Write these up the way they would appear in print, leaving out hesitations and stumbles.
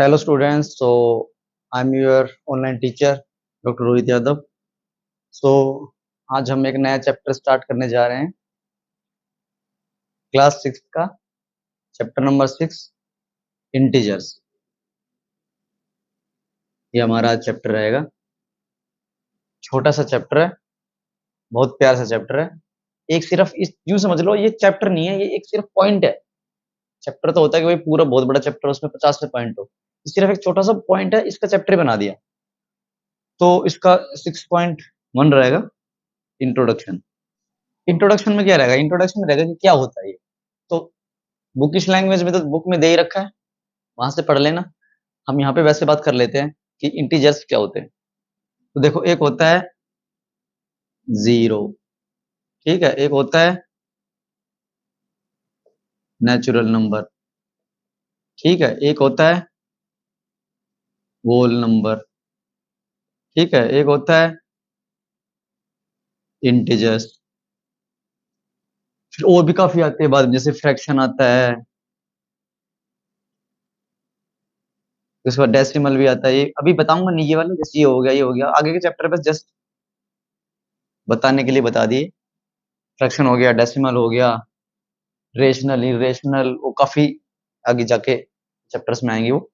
Hello students, so I'm your online teacher doctor Rohit Yadav. So आज हम एक नया चैप्टर स्टार्ट करने जा रहे हैं क्लास 6 का चैप्टर नंबर 6 इंटीजर्स। ये हमारा आज चैप्टर रहेगा। छोटा सा चैप्टर है, बहुत प्यारा सा चैप्टर है। एक सिर्फ इस यूं समझ लो, ये चैप्टर नहीं है, ये एक सिर्फ पॉइंट है। चैप्टर तो होता है कि भाई पूरा बहुत बड़ा चैप्टर है, उसमें 50 से पॉइंट हो, सिर्फ एक छोटा सा पॉइंट है, इसका चैप्टर बना दिया। तो इसका 6.1 रहेगा इंट्रोडक्शन। इंट्रोडक्शन में क्या रहेगा? इंट्रोडक्शन में रहेगा कि क्या होता है ये। तो बुकिश लैंग्वेज में तो बुक में दे ही रखा है, वहां से पढ़ लेना। हम यहाँ पे वैसे बात कर लेते हैं कि इंटीजर्स क्या होते हैं। तो देखो, एक होता है जीरो, ठीक है, एक होता है नेचुरल नंबर, ठीक है, एक होता है होल नंबर, ठीक है, एक होता है इंटीजर्स। फिर और भी काफी आते हैं बाद में, जैसे फ्रैक्शन आता है, उसके बाद डेसिमल भी आता है। ये अभी बताऊंगा नहीं, ये वाले जैसे ये हो गया, ये हो गया, आगे के चैप्टर बस जस्ट बताने के लिए बता दिए। फ्रैक्शन हो गया, डेसिमल हो गया, रेशनल, इरेशनल, वो काफी आगे जाके चैप्टर्स में आएंगे वो।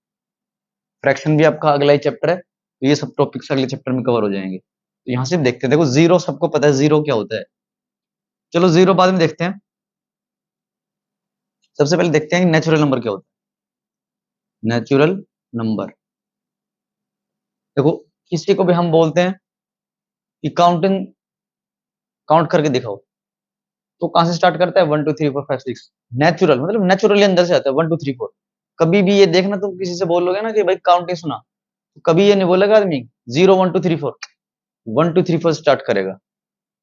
फ्रैक्शन भी आपका अगला ही चैप्टर है, तो ये सब टॉपिक्स अगले चैप्टर में कवर हो जाएंगे। तो यहाँ से देखते हैं, देखो जीरो सबको पता है जीरो क्या होता है। चलो जीरो बाद में देखते हैं, सबसे पहले देखते हैं कि नेचुरल नंबर क्या होता है। नेचुरल नंबर, देखो किसी को भी हम बोलते हैं कि काउंटिंग, काउंट करके दिखाओ, तो कहां से स्टार्ट करता है? 1 2 3 4 5 6। नेचुरल मतलब नेचुरली अंदर से आता है 1 2 3 4। कभी भी ये देखना, तुम किसी से बोलोगे ना कि भाई काउंटिंग सुना, तो कभी ये नहीं बोलेगा आदमी 0 1 2 3 4, 1 2 3 4 स्टार्ट करेगा।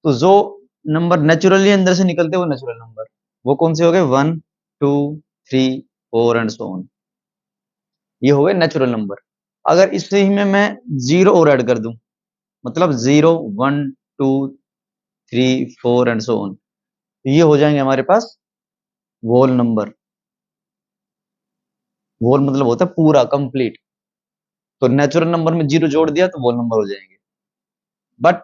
तो जो नंबर नेचुरली अंदर से निकलते हैं वो नेचुरल नंबर, वो कौन से हो गए? 1 2 3 4 एंड सो ऑन, ये हो गए नेचुरल नंबर। अगर इसी में मैं जीरो और ऐड कर दूं, मतलब 0 1 2 3 4 एंड सो ऑन, ये हो जाएंगे हमारे पास होल नंबर। होल मतलब होता है पूरा, कंप्लीट। तो नेचुरल नंबर में जीरो जोड़ दिया तो होल नंबर हो जाएंगे। बट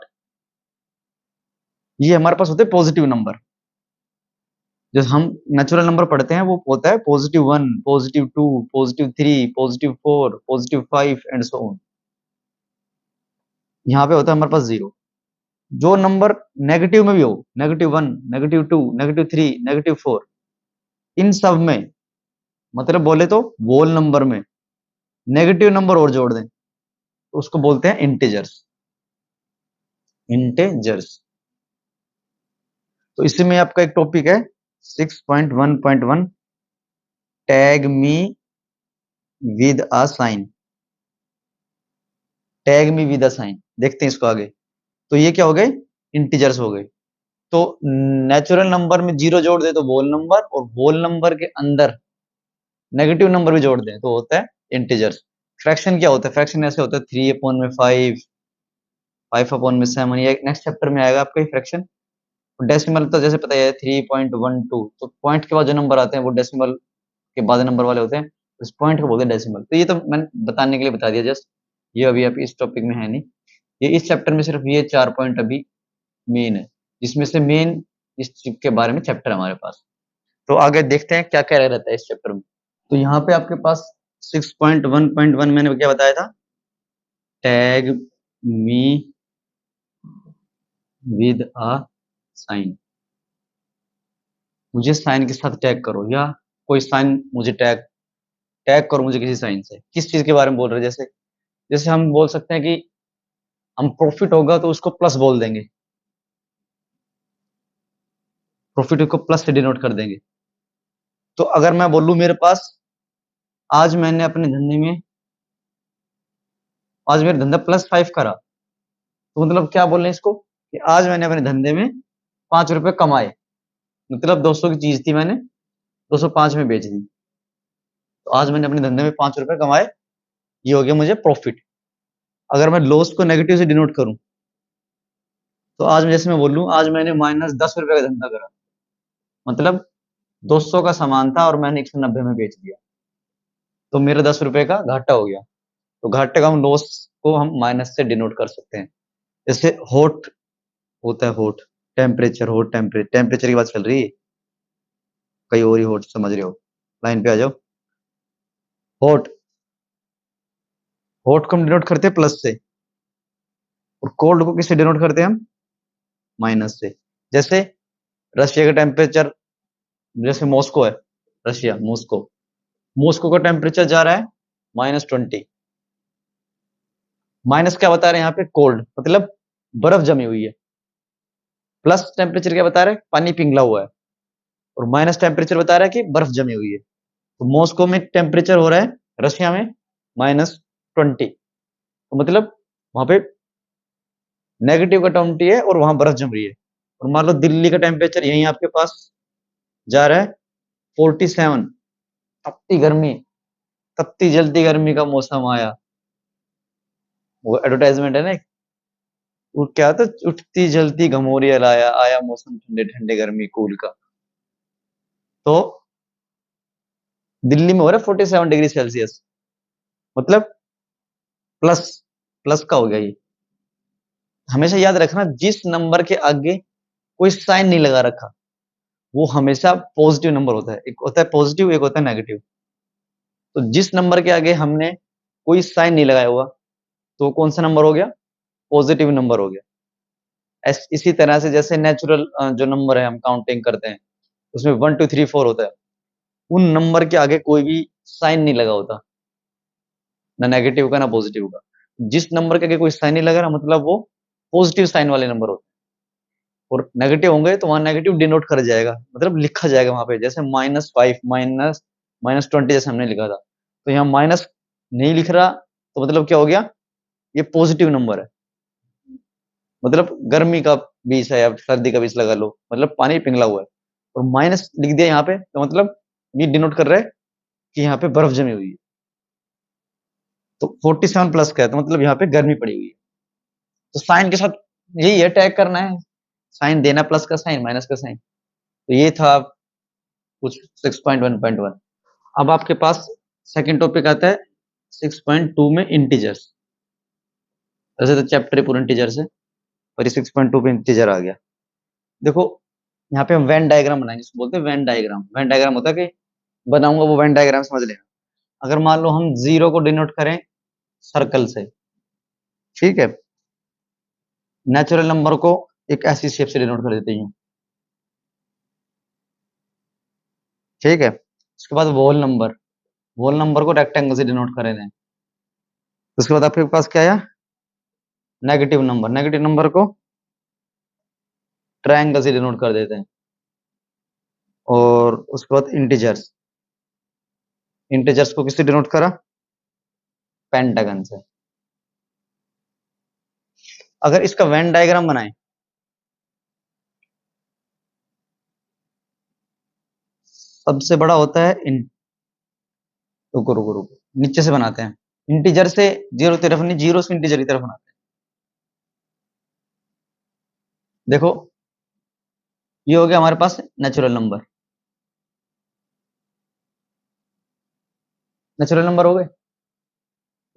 ये हमारे पास होते हैं पॉजिटिव नंबर। जो हम नेचुरल नंबर पढ़ते हैं वो होता है +1 +2 +3 +4 +5 एंड सो ऑन। यहाँ पे होता है हमारे पास जीरो। जो नंबर नेगेटिव में भी हो, -1 -2 -3 -4, इन सब में, मतलब बोले तो होल नंबर में नेगेटिव नंबर और जोड़ दें तो उसको बोलते हैं इंटीजर्स। इंटीजर्स। तो इसी में आपका एक टॉपिक है 6.1.1, tag me with a sign. Tag me with a sign, देखते हैं इसको आगे। तो ये क्या हो गए? इंटीजर्स हो गए। तो नेचुरल नंबर में जीरो जोड़ दे तो होल नंबर, और होल नंबर के अंदर नेगेटिव नंबर भी जोड़ दें तो होता है इंटीजर्स। फ्रैक्शन क्या होता है? फ्रैक्शन ऐसे होता है 3/5, 5/7, ये नेक्स्ट चैप्टर में आएगा आपका फ्रैक्शन। डेसिमल तो जैसे पता है 3.12, तो पॉइंट के बाद जो नंबर आते हैं वो डेसिमल के बाद नंबर वाले होते हैं, उस पॉइंट को बोलते हैं डेसिमल। तो ये तो मैंने बताने के लिए बता दिया जस्ट, ये अभी आप इस टॉपिक में है नहीं। ये इस चैप्टर में सिर्फ ये 4 पॉइंट अभी मेन है, जिसमें से मेन इस चीज के बारे में चैप्टर हमारे पास। तो आगे देखते हैं क्या क्या रहता है इस चैप्टर में। तो यहाँ पे आपके पास 6.1.1 मैंने क्या बताया था? Tag me with a sign. मुझे साइन के साथ टैग करो, या कोई साइन मुझे टैग टैग करो मुझे किसी साइन से। किस चीज के बारे में बोल रहे हैं? जैसे जैसे हम बोल सकते हैं कि हम प्रॉफिट होगा तो उसको प्लस बोल देंगे, प्रॉफिट को प्लस से डिनोट कर देंगे। तो अगर मैं बोलूं मेरे पास आज मैंने अपने धंधे में, आज मेरा धंधा +5 करा, तो मतलब क्या बोल रहे हैं इसको कि आज मैंने अपने धंधे में 5 रुपए कमाए। मतलब 200 की चीज थी, मैंने 205 में बेच दी, तो आज मैंने अपने धंधे में 5 रुपए कमाए, ये हो गया मुझे प्रॉफिट। अगर मैं लॉस को नेगेटिव से डिनोट करूं, तो आज जैसे मैं बोलूं आज मैंने -10 रुपए का धंधा करा, मतलब 200 का सामान था और मैंने 190 में बेच दिया, तो मेरे 10 रुपए का घाटा हो गया। तो घाटे का हम लॉस को हम माइनस से डिनोट कर सकते हैं। जैसे हॉट होता है, हॉट टेम्परेचर, हॉट टेम्परेचर की बात चल रही है, कहीं और ही हॉट समझ रहे हो, लाइन पे आ जाओ। हॉट, हॉट को हम डिनोट करते हैं प्लस से, और कोल्ड को किससे डिनोट करते हैं हम? माइनस से। जैसे रशिया का टेम्परेचर, जैसे मॉस्को है, रशिया मॉस्को, मॉस्को का टेम्परेचर जा रहा है -20। माइनस क्या बता रहे हैं यहाँ पे? कोल्ड, मतलब बर्फ जमी हुई है। प्लस टेम्परेचर क्या बता रहा है? पानी पिघला हुआ है। और माइनस टेम्परेचर बता रहा है कि बर्फ जमी हुई है। तो मॉस्को में टेम्परेचर हो रहा है, रशिया में -20। तो मतलब वहां पे नेगेटिव का टर्म टी है और वहां बर्फ जम रही है। और मान लो दिल्ली का टेम्परेचर यही आपके पास जा रहा है 47, तपती गर्मी, तपती जलती गर्मी का मौसम आया। वो एडवर्टाइजमेंट है ना, वो क्या था, उठती जलती घमौरिया लाया, आया मौसम ठंडे ठंडे गर्मी कूल का। तो दिल्ली में हो रहा है 47 डिग्री सेल्सियस, मतलब प्लस, प्लस का हो गया ये। हमेशा याद रखना, जिस नंबर के आगे कोई साइन नहीं लगा रखा वो हमेशा पॉजिटिव नंबर होता है। एक होता है पॉजिटिव, एक होता है नेगेटिव। तो जिस नंबर के आगे हमने कोई साइन नहीं लगाया हुआ तो कौन सा नंबर हो गया? पॉजिटिव नंबर हो गया। इसी तरह से जैसे नेचुरल जो नंबर है हम काउंटिंग करते हैं, उसमें 1 2 3 4 होता है, उन नंबर के आगे कोई भी साइन नहीं लगा होता, ना नेगेटिव का ना पॉजिटिव का। जिस नंबर के आगे कोई साइन नहीं लगा ना, मतलब वो पॉजिटिव साइन वाले नंबर होते हैं। और नेगेटिव होंगे तो वहां नेगेटिव डिनोट कर जाएगा, मतलब लिखा जाएगा वहां पे, जैसे -5, -20 जैसे हमने लिखा था। तो यहाँ माइनस नहीं लिख रहा, तो मतलब क्या हो गया? ये पॉजिटिव नंबर है, मतलब गर्मी का 20 है या सर्दी का 20 लगा लो, मतलब पानी पिघला हुआ है। और माइनस लिख दिया यहाँ पे तो मतलब ये डिनोट कर रहा है कि यहाँ पे बर्फ जमी हुई है। तो 47 प्लस का है तो मतलब यहाँ पे गर्मी पड़ी हुई है। तो साइन के साथ यही है, टैग करना है, साइन देना, प्लस का साइन, माइनस का साइन। तो ये था कुछ 6.1.1। अब आपके पास सेकंड टॉपिक आता है 6.2 में इंटीजर्स। वैसे तो चैप्टर पूरा इंटीजर से, पर ये 6.2 पे इंटीजर आ गया। देखो यहाँ पे हम वेन डायग्राम बनाएंगे, इसको बोलते हैं वेन डायग्राम। वेन डायग्राम होता है कि बनाऊंगा वो वेन डायग्राम समझ लेना। अगर मान लो हम जीरो को डिनोट करें सर्कल से, ठीक है, नेचुरल नंबर को एक ऐसी शेप से डिनोट कर देते हैं, ठीक है। उसके बाद वोल नंबर को रेक्टेंगल से डिनोट करें दें। उसके बाद आपके पास क्या आया? नेगेटिव नंबर को ट्रायंगल से डिनोट कर देते हैं। और उसके बाद इंटीजर्स, इंटीजर्स को किससे डिनोट करा? पेंटागन से। अगर इसका वेन डायग्राम बनाएं, सबसे बड़ा होता है रुको रुको रुको, नीचे से बनाते हैं। इंटीजर से जीरो की तरफ नहीं, जीरो से इंटीजर की तरफ बनाते हैं। देखो ये हो गया हमारे पास नेचुरल नंबर, नेचुरल नंबर हो गए।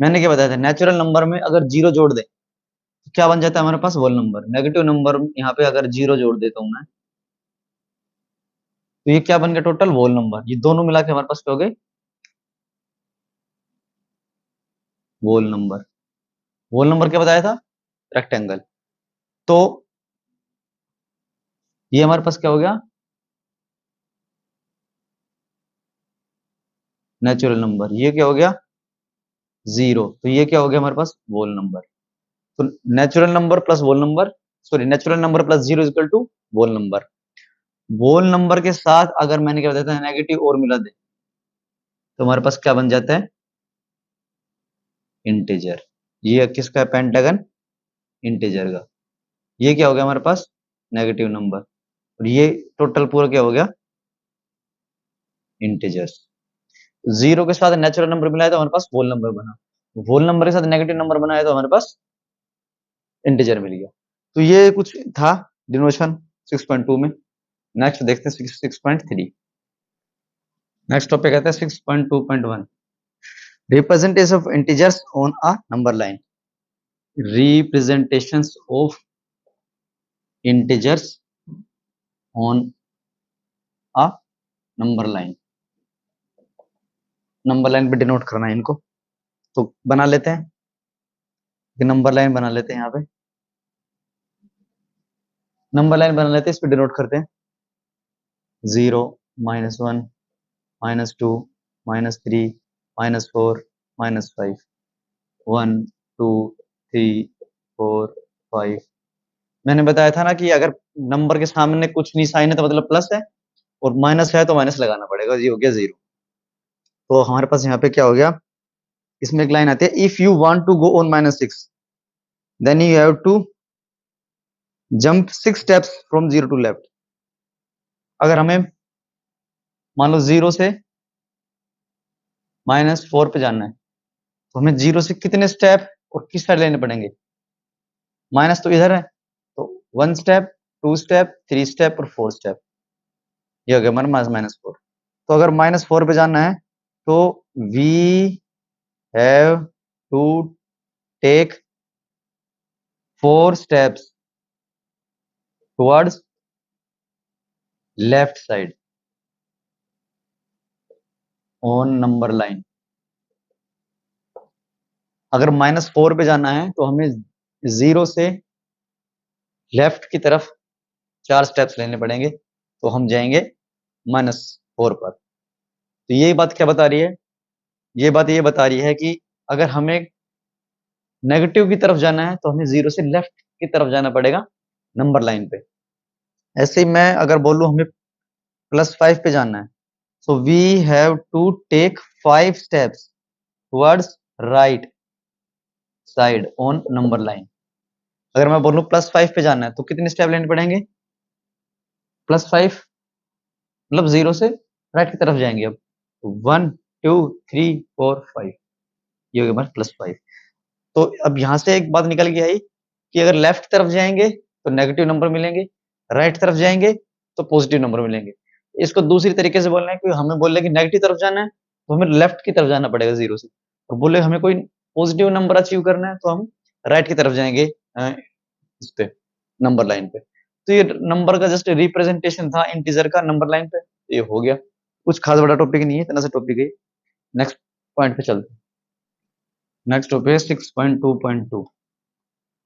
मैंने क्या बताया था, नेचुरल नंबर में अगर जीरो जोड़ दे तो क्या बन जाता है हमारे पास? Whole number. नेगेटिव नंबर यहाँ पे अगर जीरो जोड़ देता हूं मैं, तो ये क्या बन गया? Total whole number. ये दोनों मिला के हमारे पास क्या हो गए? Whole number. होल नंबर क्या बताया था? रेक्टेंगल। तो ये हमारे पास क्या हो गया? Natural number. ये क्या हो गया? जीरो। तो ये क्या हो गया हमारे पास? Whole number. तो natural number plus whole number, sorry, natural number plus zero equal to whole number. Whole number के साथ अगर मैंने क्या बताया था, नेगेटिव और मिला दे तो हमारे पास क्या बन जाता है? इंटीजर। ये किसका है? पेंटागन, इंटीजर का। ये क्या हो गया हमारे पास? Negative number. और ये टोटल पूरा क्या हो गया? इंटीजर्स। जीरो के साथ नेचुरल नंबर मिलाया तो हमारे पास होल नंबर बना, होल नंबर के साथ नेगेटिव नंबर बनाया तो हमारे पास इंटीजर मिल गया। तो ये कुछ था डिनोशन 6.2 में। नेक्स्ट देखते हैं 6.3। नेक्स्ट टॉपिक आता है 6.2.1। Representation of integers on a number line, representations of integers on a number line, number line पे डिनोट करना है इनको, तो बना लेते हैं, नंबर लाइन बना लेते हैं, यहाँ पे नंबर लाइन बना लेते हैं, इस पे डिनोट करते हैं 0 -1 -2 -3 -4 -5 1 2 3 4 5। मैंने बताया था ना कि अगर नंबर के सामने कुछ नहीं साइन है तो मतलब प्लस है, और माइनस है तो माइनस लगाना पड़ेगा, ये हो गया 0। तो हमारे पास यहाँ पे क्या हो गया, इसमें एक लाइन आती है, if you want to go on -6 then you have to jump 6 steps from 0 to left. अगर हमें मान लो 0 से -4 पे जाना है, तो हमें 0 से कितने स्टेप और किस साइड लेने पड़ेंगे, माइनस तो इधर है, तो 1 स्टेप 2 स्टेप 3 स्टेप और 4 स्टेप, ये हो गया हमारा -4। तो अगर -4 पे जाना है तो we have to take 4 steps towards left side on number line. अगर -4 पे जाना है तो हमें 0 से लेफ्ट की तरफ 4 स्टेप्स लेने पड़ेंगे, तो हम जाएंगे -4 पर। तो ये बात क्या बता रही है, ये बात ये बता रही है कि अगर हमें नेगेटिव की तरफ जाना है तो हमें 0 से लेफ्ट की तरफ जाना पड़ेगा नंबर लाइन पे। ऐसे ही मैं अगर बोलूं हमें +5 पे जाना है, so we have to take 5 steps towards right side on number line. अगर मैं बोलूं +5 पे जाना है तो कितने स्टेप लेने पड़ेंगे, +5 मतलब 0 से राइट की तरफ जाएंगे। अब 1 2 3 4 5, ये हो गया हमारा +5। तो अब यहाँ से एक बात निकल के आई कि अगर लेफ्ट तरफ जाएंगे तो नेगेटिव नंबर मिलेंगे, राइट तरफ जाएंगे तो पॉजिटिव नंबर मिलेंगे। इसको दूसरी तरीके से बोलना है कि हमें बोल रहे कि नेगेटिव तरफ जाना है तो हमें लेफ्ट की तरफ जाना पड़ेगा 0 से, और बोले हमें कोई पॉजिटिव नंबर अचीव करना है तो हम राइट की तरफ जाएंगे इस पे नंबर लाइन पे। तो ये नंबर का जस्ट रिप्रेजेंटेशन था इंटीजर का नंबर लाइन पे, ये हो गया, कुछ खास बड़ा टॉपिक नहीं है, इतना सा टॉपिक है। नेक्स्ट पॉइंट पे चलते हैं। नेक्स्ट टॉपिक है 6.2.2,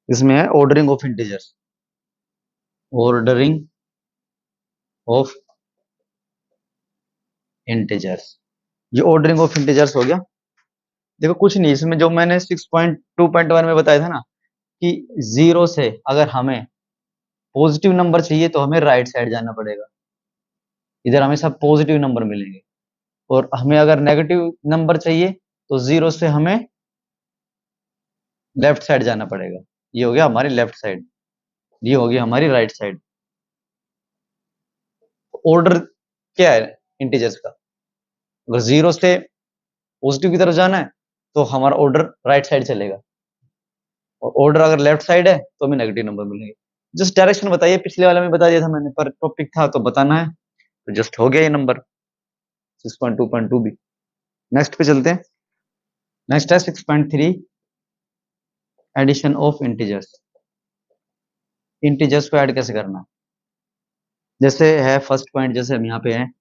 इसमें है ordering of integers, ordering of integers. ये ऑर्डरिंग ऑफ इंटीजर्स हो गया। देखो कुछ नहीं, इसमें जो मैंने 6.2.1 में बताया था ना कि 0 से अगर हमें पॉजिटिव नंबर चाहिए तो हमें राइट साइड जाना पड़ेगा, इधर हमें सब पॉजिटिव नंबर मिलेंगे, और हमें अगर नेगेटिव नंबर चाहिए तो 0 से हमें लेफ्ट साइड जाना पड़ेगा, ये हो गया हमारी लेफ्ट साइड, ये हो गया हमारी राइट साइड। ऑर्डर क्या है इंटीजर्स का, अगर 0 से पॉजिटिव की तरफ जाना है तो हमारा ऑर्डर राइट साइड चलेगा, और ऑर्डर अगर लेफ्ट साइड है तो हमें नेगेटिव नंबर मिलेंगे। जस्ट डायरेक्शन बताइए, पिछले वाले में बता दिया था मैंने, पर टॉपिक था तो बताना है, तो जस्ट हो गया ये नंबर 6.2.2 भी। नेक्स्ट पे चलते हैं। नेक्स्ट है 6.3, एडिशन ऑफ इंटीजर्स। इंटीजर्स को ऐड कैसे करना है, जैसे है फर्स्ट पॉइंट, जैसे हम यहाँ पे हैं,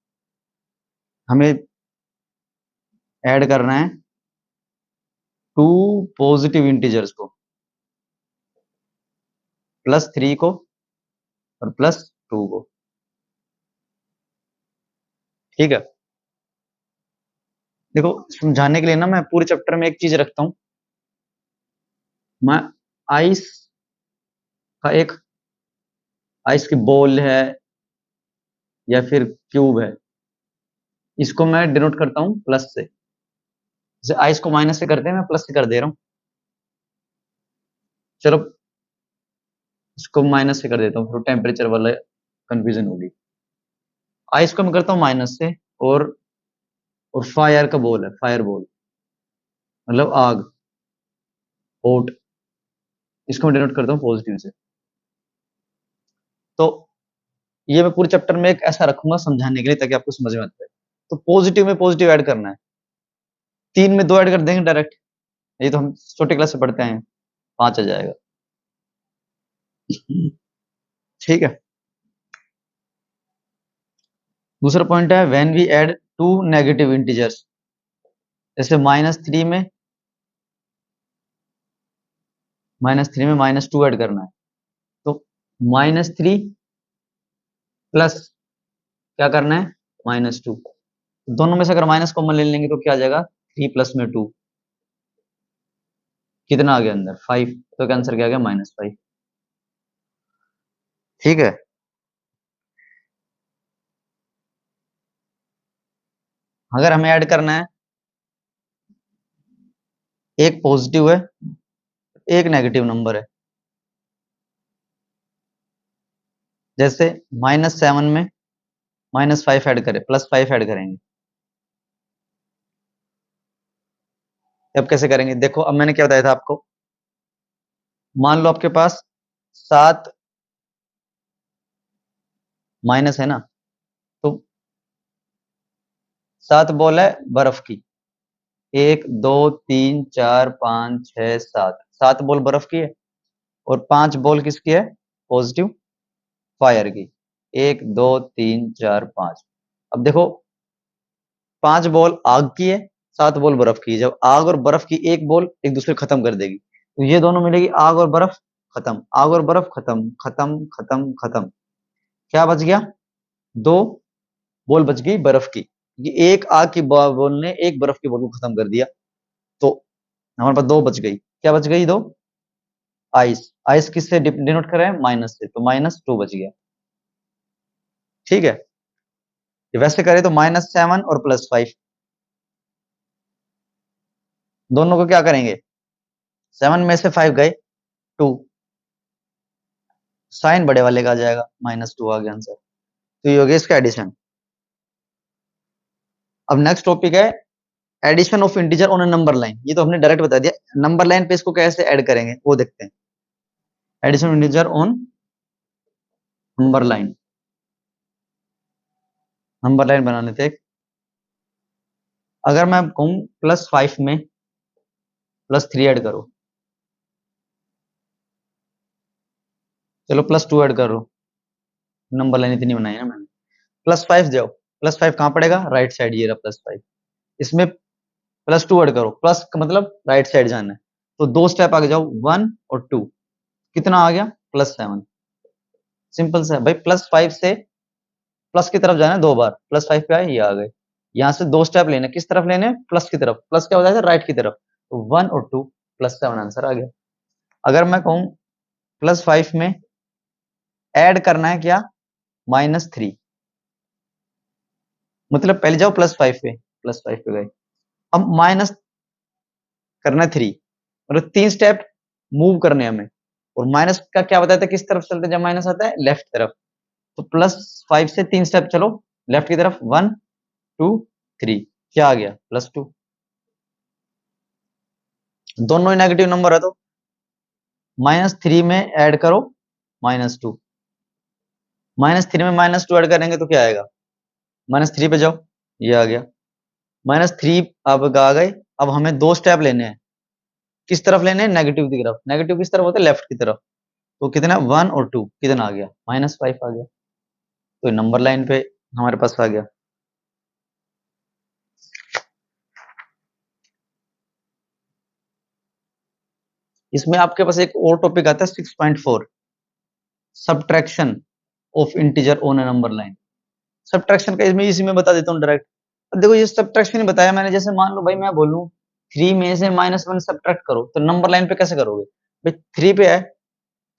हमें ऐड करना है 2 पॉजिटिव इंटीजर्स को, +3 को और +2 को, ठीक है। देखो समझाने के लिए ना मैं पूरे चैप्टर में एक चीज रखता हूं, मैं आइस का एक, आइस की बॉल है या फिर क्यूब है, इसको मैं डिनोट करता हूं प्लस से, जैसे आइस को माइनस से करते हैं, मैं प्लस से कर दे रहा हूं, चलो इसको माइनस से कर देता हूं, फिर टेम्परेचर वाला कंफ्यूजन होगी। आइस को मैं करता हूं माइनस से, और फायर का बॉल है, फायर बॉल मतलब आग, हॉट, इसको मैं डिनोट करता हूं पॉजिटिव से। तो ये मैं पूरे चैप्टर में एक ऐसा रखूंगा समझाने के लिए ताकि आपको समझ में आता है। तो पॉजिटिव में पॉजिटिव ऐड करना है, 3 में 2 ऐड कर देंगे डायरेक्ट, ये तो हम छोटे क्लास से पढ़ते हैं, 5 आ जाएगा। ठीक है। दूसरा पॉइंट है when we add two negative integers, जैसे -3 में -2 ऐड करना है, तो -3 प्लस क्या करना है -2, दोनों में से अगर माइनस कॉमन ले लेंगे तो क्या आ जाएगा 3 प्लस में 2, कितना आ गया अंदर 5, तो आंसर क्या आ गया -5। ठीक है। अगर हमें ऐड करना है, एक पॉजिटिव है एक नेगेटिव नंबर है, जैसे -7 में -5 ऐड करें, +5 ऐड करेंगे, अब कैसे करेंगे देखो, अब मैंने क्या बताया था आपको, मान लो आपके पास 7 माइनस है ना, तो 7 बॉल है बर्फ की, 1 2 3 4 5 6 7, 7 बॉल बर्फ की है, और 5 बॉल किसकी है पॉजिटिव फायर की, 1 2 3 4 5। अब देखो 5 बॉल आग की है, 7 बॉल बर्फ की है, जब आग और बर्फ की एक बॉल एक दूसरे खत्म कर देगी, तो ये दोनों मिलेगी आग और बर्फ खत्म, आग और बर्फ खत्म खत्म खत्म खत्म, क्या बच गया 2 बॉल बच गई बर्फ की, क्योंकि एक आग की बॉल ने एक बर्फ की बॉल को खत्म कर दिया, तो हमारे पास 2 बच गई, क्या बच गई 2 आइस, आइस किससे डिनोट कर रहे हैं माइनस से, तो -2 बच गया। ठीक है, वैसे करें तो -7 और +5, दोनों को क्या करेंगे 7 में से 5 गए 2, साइन बड़े वाले का आ जाएगा -2 आ गया आंसर, तो ये हो गया इसका एडिशन। अब नेक्स्ट टॉपिक है addition of integer on a number line, ये तो हमने डायरेक्ट बता दिया, नंबर लाइन पे इसको कैसे ऐड करेंगे वो देखते हैं। Addition of integer on number line, number line बनाने थे, अगर मैं कहूं +5 में +3 ऐड करो, चलो +2 ऐड करो, नंबर लाइन इतनी बनाई है ना मैंने, +5 जाओ, +5 कहां पड़ेगा राइट साइड, ये रहा +5, इसमें +2 ऐड करो, प्लस का मतलब राइट साइड जाना है, तो 2 स्टेप आगे जाओ 1 और 2, कितना आ गया +7, सिंपल सा भाई, +5 से प्लस की तरफ जाना है 2 बार, +5 पे आए ये आ गए, यहाँ से 2 स्टेप लेने, किस तरफ लेने प्लस की तरफ, प्लस क्या होता है राइट की तरफ, तो 1 और 2 +7 आंसर आ गया। अगर मैं कहूं +5 में ऐड करना है क्या -3, मतलब पहले जाओ +5 पे, +5 पे गए, अब माइनस करना है 3, मतलब 3 स्टेप मूव करने हैं हमें, और माइनस का क्या बताया था किस तरफ चलते जब माइनस आता है लेफ्ट तरफ, तो +5 से 3 स्टेप चलो लेफ्ट की तरफ, 1 2 3, क्या आ गया +2, दोनों ही नेगेटिव नंबर है, तो -3 में ऐड करो -2, -3 में -2 ऐड करेंगे तो क्या आएगा, -3 पे जाओ ये आ गया, -3 अब आ गए, अब हमें 2 स्टेप लेने हैं, किस तरफ लेने हैं नेगेटिव की तरफ, नेगेटिव किस तरफ होते हैं लेफ्ट की तरफ, तो कितना 1 और 2 कितना आ गया -5 आ गया, तो नंबर लाइन पे हमारे पास आ गया। इसमें आपके पास एक और टॉपिक आता है 6.4, subtraction of integer on a number line, subtraction का इसमें इसी में बता देता हूँ डायरेक्ट। अब देखो ये सब्ट्रैक्शन ही बताया मैंने, जैसे मान लो भाई मैं बोलूं 3 में से -1 सब्ट्रैक्ट करो, तो नंबर लाइन पे कैसे करोगे भाई, 3 पे है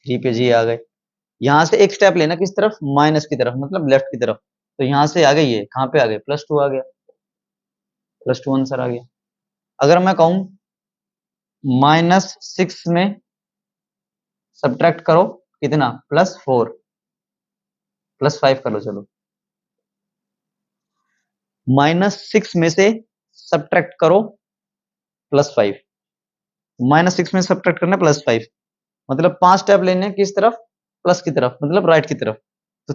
3 पे जी आ गए, यहाँ से एक स्टेप लेना किस तरफ माइनस की तरफ, मतलब लेफ्ट की तरफ, तो यहाँ से आ गई ये कहाँ पे आ गए +2 आ गया, +2 आंसर आ गया। अगर मैं कहूं -6 में सब्ट्रैक्ट करो कितना +4, +5 कर लो चलो, -6 में से सब्ट्रैक्ट करो +5, -6 में सब्ट्रैक्ट करना +5, मतलब 5 स्टेप लेने हैं किस तरफ प्लस की तरफ, मतलब राइट की तरफ, तो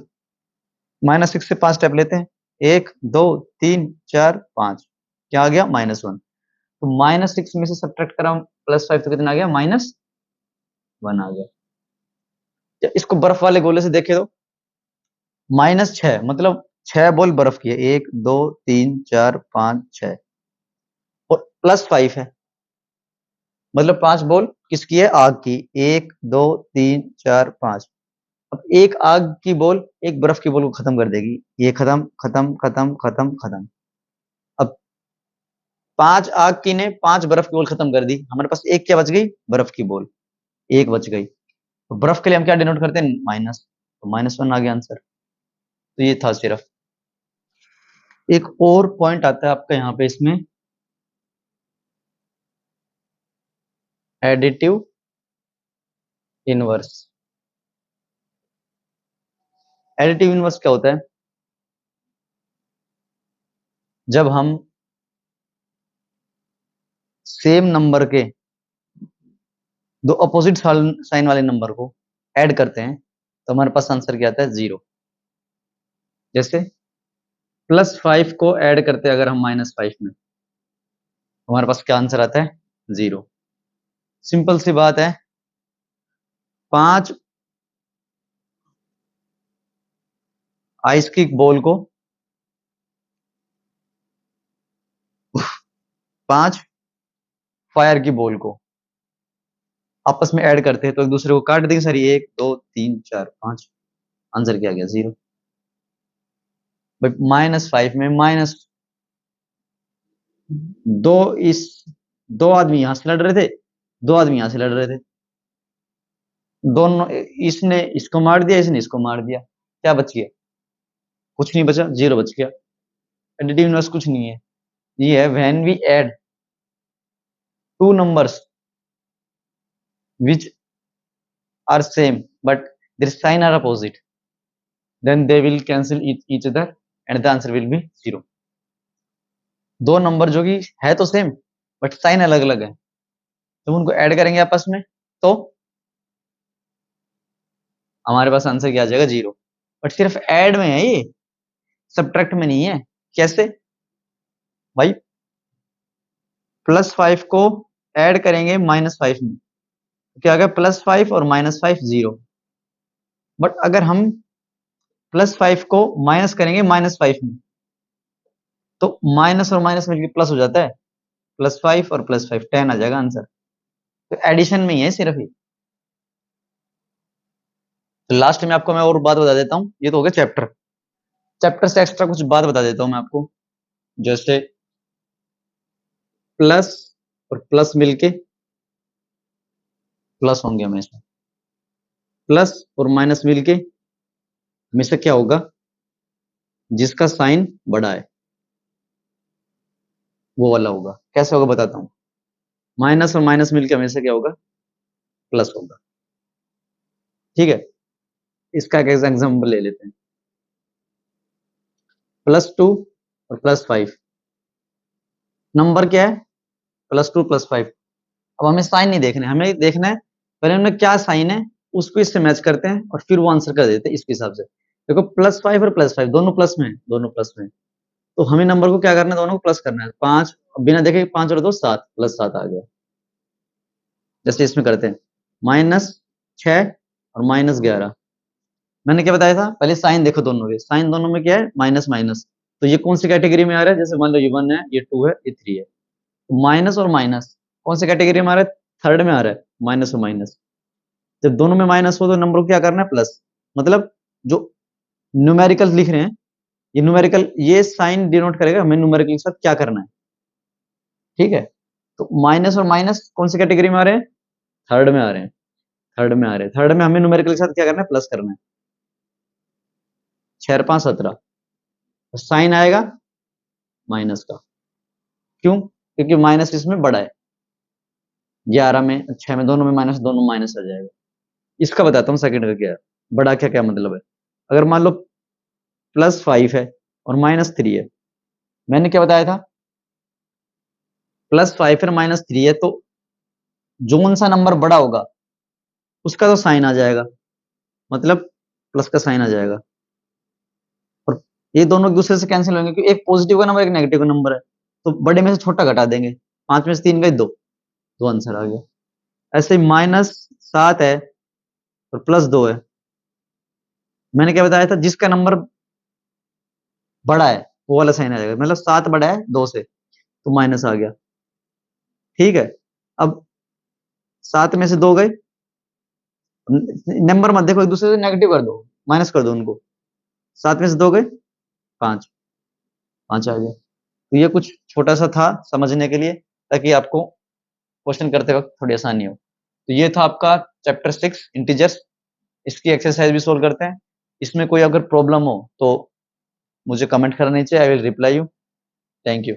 -6 से 5 स्टेप लेते हैं, 1 2 3 4 5, क्या आ गया -1, तो -6 में से सब्ट्रैक्ट करा +5 तो कितना आ गया, -1 आ गया। इसको बर्फ वाले गोले से देखे तो -6 मतलब 6 बॉल बर्फ की है, 1 2 3 4 5 6 और +5 है मतलब 5 बॉल किसकी है, आग की, 1 2 3 4 5। अब एक आग की बॉल एक बर्फ की बॉल को खत्म कर देगी, ये खत्म खत्म खत्म खत्म खत्म। अब 5 आग की ने 5 बर्फ की बॉल खत्म कर दी, हमारे पास एक क्या बच गई, बर्फ की बॉल एक बच गई। तो बर्फ के लिए हम क्या डिनोट करते हैं, माइनस, तो -1 आ गया आंसर। तो ये था सिर्फ। एक और पॉइंट आता है आपका यहाँ पे इसमें, एडिटिव इनवर्स। एडिटिव इनवर्स क्या होता है, जब हम सेम नंबर के दो अपोजिट साइन वाले नंबर को ऐड करते हैं तो हमारे पास आंसर क्या आता है, 0। जैसे +5 को ऐड करते हैं अगर हम -5 में, हमारे पास क्या आंसर आता है, 0। सिंपल सी बात है। 5 आइस की बॉल को 5 फायर की बॉल को आपस में ऐड करते हैं तो एक दूसरे को काट देंगे सर, 1 2 3 4 5, आंसर क्या गया, 0। भाई -5 में माइनस दो, इस दो आदमी यहां से लड़ रहे थे, दो आदमी यहां से लड़ रहे थे, दोनों, इसने इसको मार दिया, इसने इसको मार दिया, क्या बच गया, कुछ नहीं बचा, 0 बच गया। एडिटिव इनवर्स कुछ नहीं है, ये है when we add two numbers which are same but their sign are opposite, then they will cancel each other and the answer will be 0। दो नंबर जो कि है तो सेम बट साइन अलग अलग है, तो उनको ऐड करेंगे आपस में तो हमारे पास आंसर क्या आ जाएगा, 0। बट सिर्फ ऐड में है ये, सब्ट्रैक्ट में नहीं है। कैसे भाई, +5 को ऐड करेंगे -5 में, क्या आ गया, +5 और -5 0। बट अगर हम +5 को माइनस करेंगे -5 में तो माइनस और माइनस मिलकर प्लस हो जाता है, +5 और +5 10 आ जाएगा आंसर। तो एडिशन में ही है सिर्फ ही। तो लास्ट में आपको मैं और बात बता देता हूं, ये तो हो गया चैप्टर। चैप्टर से एक्स्ट्रा कुछ बात बता देता हूं मैं आपको, जैसे प्लस और प्लस मिलके प्लस होंगे हमेशा, प्लस और माइनस मिलके हमेशा क्या होगा, जिसका साइन बड़ा है वो वाला होगा। कैसे होगा बताता हूं, माइनस और माइनस मिलके हमेशा क्या होगा, प्लस होगा। ठीक है, इसका एक एग्जाम्पल ले लेते हैं, +2 और +5, नंबर क्या है, +2 +5। अब हमें साइन नहीं देखना है, हमें देखना है पहले उनमें क्या साइन है, उसको इससे मैच करते हैं और फिर वो आंसर कर देते हैं इसके हिसाब से। देखो +5 और +5 दोनों प्लस में है, दोनों प्लस में है, तो हमें नंबर को क्या करना है, दोनों को प्लस करना है। 5 बिना देखे 5 और 2 7, +7 आ गया। जैसे इसमें करते हैं -6 और -11। मैंने क्या बताया था, पहले साइन देखो दोनों के, साइन दोनों में क्या है, माइनस माइनस, तो ये कौन सी कैटेगरी में आ रहा है, जैसे मान लो ये 1 है, ये 2 है, ये 3 है, तो माइनस और माइनस कौन सी कैटेगरी में आ रहा है, थर्ड में आ रहा है, माइनस और माइनस। जब दोनों में माइनस हो तो नंबर को क्या करना है, प्लस। मतलब जो न्यूमेरिकल लिख रहे हैं, ये न्यूमेरिकल, ये साइन डिनोट करेगा हमें न्यूमेरिकल के साथ क्या करना है। ठीक है, तो माइनस और माइनस कौन सी कैटेगरी में आ रहे हैं, थर्ड में आ रहे हैं, थर्ड में आ रहे हैं, थर्ड में हमें न्यूमेरिकल के साथ क्या करना है, प्लस करना है। 6 और 5 17, साइन आएगा माइनस का, क्यों, क्योंकि माइनस इसमें बड़ा है, 11 में 6 में दोनों में माइनस, दोनों माइनस आ जाएगा। इसका बताता हूँ सेकंड का क्या है, बड़ा क्या क्या मतलब है। अगर मान लो +5 है और -3 है, मैंने क्या बताया था, +5 है -3 है, तो जोन सा नंबर बड़ा होगा उसका तो साइन आ जाएगा, मतलब प्लस का साइन आ जाएगा। और ये दोनों एक दूसरे से कैंसिल होंगे क्योंकि एक पॉजिटिव का नंबर एक नेगेटिव का नंबर है, तो बड़े में से छोटा घटा देंगे। 5 में से 3 गए 2, तो आंसर आ गया। ऐसे -7 है और +2 है, मैंने क्या बताया था, जिसका नंबर बड़ा है वो वाला साइन आ जाएगा, मतलब 7 बड़ा है 2 से, तो माइनस आ गया। ठीक है, अब 7 में से 2 गए, नंबर मत देखो, एक दूसरे से नेगेटिव कर दो, माइनस कर दो उनको। 7 में से 2 गए 5, 5 आ गया। तो ये कुछ छोटा सा था समझने के लिए, ताकि आपको क्वेश्चन करते वक्त थोड़ी आसानी हो। तो ये था आपका चैप्टर 6 इंटीजर्स। इसकी एक्सरसाइज भी सोल्व करते हैं। इसमें कोई अगर प्रॉब्लम हो तो मुझे कमेंट करना नीचे, I will reply you. Thank you.